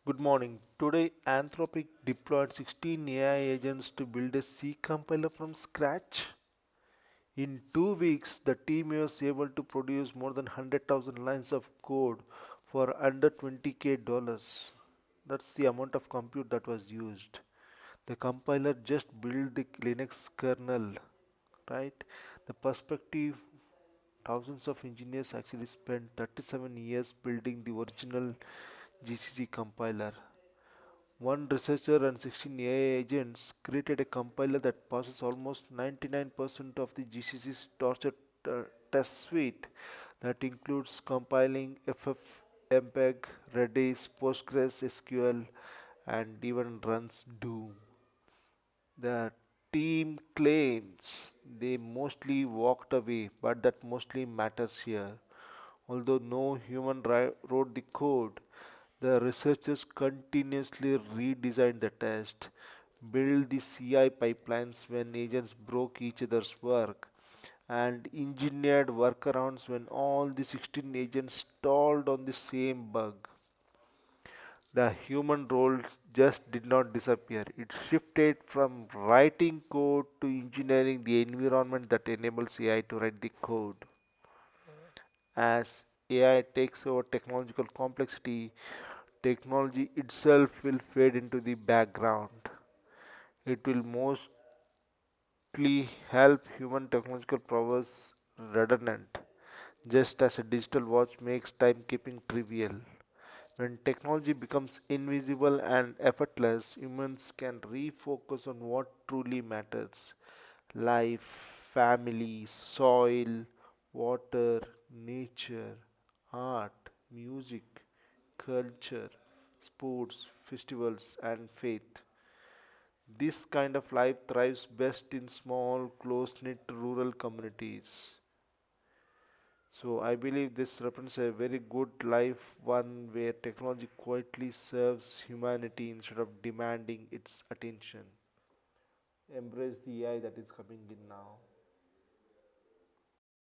Good morning. Today, Anthropic deployed 16 AI agents to build a C compiler from scratch. In 2 weeks, the team was able to produce more than 100,000 lines of code for under 20k dollars. That's the amount of compute that was used. The compiler just built the Linux kernel, right? The perspective thousands of engineers actually spent 37 years building the original GCC compiler. One researcher and 16 AI agents created a compiler that passes almost 99% of the GCC's tortured test suite that includes compiling FF, MPEG, Redis, Postgres, SQL, and even runs Doom. The team claims they mostly walked away, but that mostly matters here. Although no human wrote the code, the researchers continuously redesigned the test, built the CI pipelines when agents broke each other's work, and engineered workarounds when all the 16 agents stalled on the same bug. The human role just did not disappear. It shifted from writing code to engineering the environment that enables AI to write the code. As AI takes over technological complexity, technology itself will fade into the background. It will mostly help human technological prowess redundant, just as a digital watch makes timekeeping trivial. When technology becomes invisible and effortless, humans can refocus on what truly matters: life, family, soil, water, nature, art, music, culture, sports, festivals, and faith. This kind of life thrives best in small, close knit rural communities. So, I believe this represents a very good life, one where technology quietly serves humanity instead of demanding its attention. Embrace the AI that is coming in now.